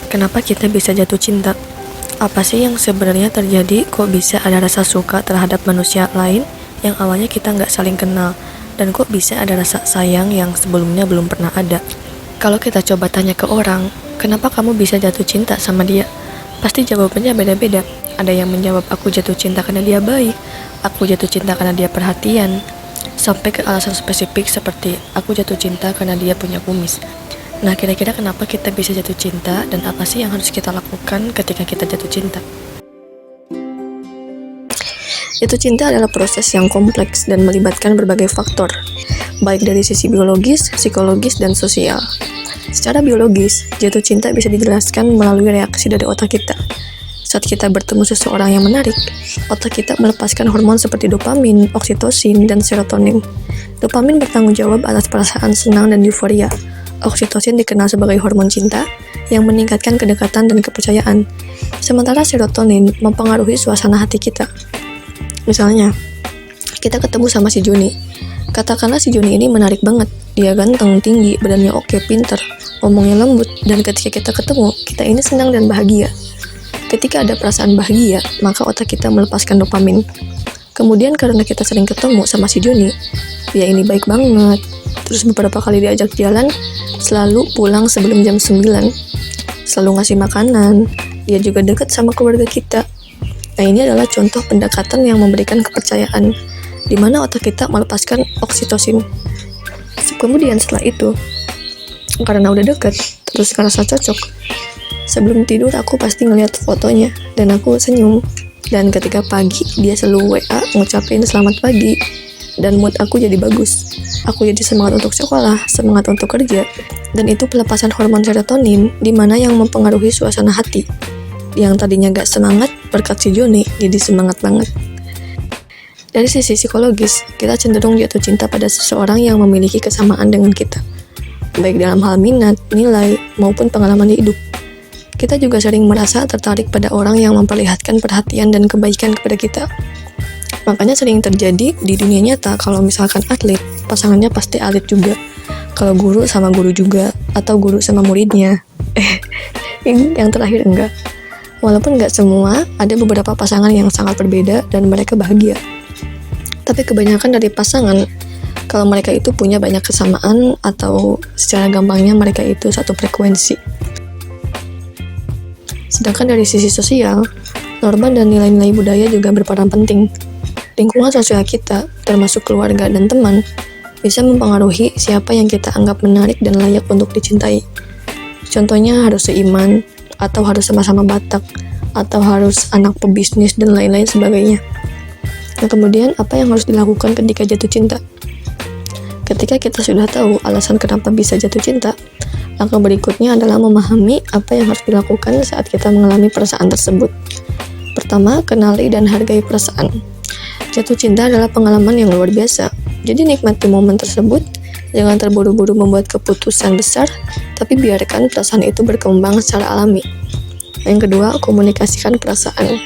Kenapa kita bisa jatuh cinta? Apa sih yang sebenarnya terjadi? Kok bisa ada rasa suka terhadap manusia lain yang awalnya kita nggak saling kenal? Dan kok bisa ada rasa sayang yang sebelumnya belum pernah ada? Kalau kita coba tanya ke orang, kenapa kamu bisa jatuh cinta sama dia? Pasti jawabannya beda-beda. Ada yang menjawab, aku jatuh cinta karena dia baik, aku jatuh cinta karena dia perhatian, sampai ke alasan spesifik seperti aku jatuh cinta karena dia punya kumis. Nah, kira-kira kenapa kita bisa jatuh cinta dan apa sih yang harus kita lakukan ketika kita jatuh cinta? Jatuh cinta adalah proses yang kompleks dan melibatkan berbagai faktor, baik dari sisi biologis, psikologis, dan sosial. Secara biologis, jatuh cinta bisa dijelaskan melalui reaksi dari otak kita. Saat kita bertemu seseorang yang menarik, otak kita melepaskan hormon seperti dopamin, oksitosin, dan serotonin. Dopamin bertanggung jawab atas perasaan senang dan euforia. Oksitosin dikenal sebagai hormon cinta yang meningkatkan kedekatan dan kepercayaan. Sementara serotonin mempengaruhi suasana hati kita. Misalnya, kita ketemu sama si Juni. Katakanlah si Juni ini menarik banget. Dia ganteng, tinggi, badannya oke, pinter, ngomongnya lembut, dan ketika kita ketemu, kita ini senang dan bahagia. Ketika ada perasaan bahagia, maka otak kita melepaskan dopamin. Kemudian karena kita sering ketemu sama si Juni, dia ini baik banget. Terus beberapa kali diajak jalan, selalu pulang sebelum jam 9. Selalu ngasih makanan, dia juga dekat sama keluarga kita. Nah, ini adalah contoh pendekatan yang memberikan kepercayaan, di mana otak kita melepaskan oksitosin. Kemudian setelah itu, karena udah deket, terus ngerasa cocok, sebelum tidur aku pasti ngeliat fotonya, dan aku senyum. Dan ketika pagi, dia selalu WA ngucapin selamat pagi, dan mood aku jadi bagus. Aku jadi semangat untuk sekolah, semangat untuk kerja, dan itu pelepasan hormon serotonin, di mana yang mempengaruhi suasana hati. Yang tadinya gak semangat, berkat si Joni, jadi semangat banget. Dari sisi psikologis, kita cenderung jatuh cinta pada seseorang yang memiliki kesamaan dengan kita, baik dalam hal minat, nilai, maupun pengalaman hidup. Kita juga sering merasa tertarik pada orang yang memperlihatkan perhatian dan kebaikan kepada kita. Makanya sering terjadi di dunia nyata kalau misalkan atlet, pasangannya pasti atlet juga. Kalau guru sama guru juga, atau guru sama muridnya. Yang terakhir enggak. Walaupun enggak semua, ada beberapa pasangan yang sangat berbeda dan mereka bahagia. Tapi kebanyakan dari pasangan, kalau mereka itu punya banyak kesamaan atau secara gampangnya mereka itu satu frekuensi. Sedangkan dari sisi sosial, norma dan nilai-nilai budaya juga berperan penting. Lingkungan sosial kita, termasuk keluarga dan teman, bisa mempengaruhi siapa yang kita anggap menarik dan layak untuk dicintai. Contohnya harus seiman, atau harus sama-sama Batak, atau harus anak pebisnis, dan lain-lain sebagainya. Nah, kemudian apa yang harus dilakukan ketika jatuh cinta? Ketika kita sudah tahu alasan kenapa bisa jatuh cinta, langkah berikutnya adalah memahami apa yang harus dilakukan saat kita mengalami perasaan tersebut. Pertama, kenali dan hargai perasaan. Jatuh cinta adalah pengalaman yang luar biasa, jadi nikmati momen tersebut, jangan terburu-buru membuat keputusan besar, tapi biarkan perasaan itu berkembang secara alami. Yang kedua, komunikasikan perasaan.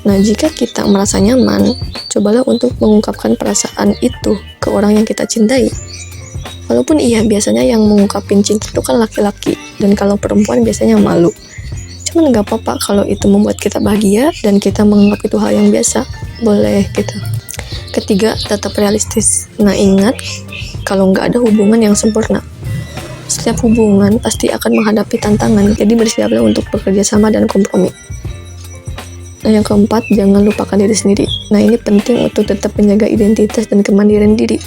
Nah, jika kita merasa nyaman, cobalah untuk mengungkapkan perasaan itu ke orang yang kita cintai. Walaupun iya, biasanya yang mengungkapin cinta itu kan laki-laki, dan kalau perempuan biasanya malu. Cuman gak apa-apa kalau itu membuat kita bahagia dan kita menganggap itu hal yang biasa. Boleh gitu. Ketiga, tetap realistis. Nah, ingat, kalau gak ada hubungan yang sempurna. Setiap hubungan pasti akan menghadapi tantangan, jadi bersiaplah untuk bekerja sama dan kompromi. Nah, yang keempat, jangan lupakan diri sendiri. Nah, ini penting untuk tetap menjaga identitas dan kemandirian diri.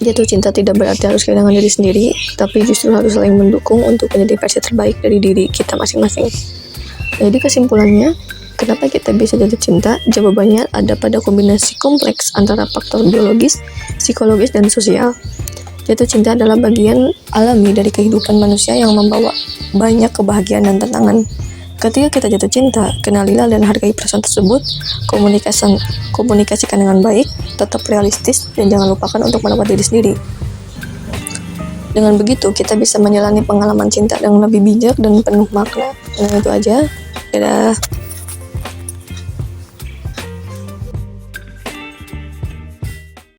Jatuh cinta tidak berarti harus kehilangan diri sendiri, tapi justru harus saling mendukung untuk menjadi versi terbaik dari diri kita masing-masing. Jadi kesimpulannya, kenapa kita bisa jatuh cinta? Jawabannya ada pada kombinasi kompleks antara faktor biologis, psikologis, dan sosial. Jatuh cinta adalah bagian alami dari kehidupan manusia yang membawa banyak kebahagiaan dan tantangan. Ketika kita jatuh cinta, kenalilah dan hargai perasaan tersebut, komunikasikan dengan baik, tetap realistis, dan jangan lupakan untuk merawat diri sendiri. Dengan begitu, kita bisa menjalani pengalaman cinta dengan lebih bijak dan penuh makna. Nah, itu aja. Dadah.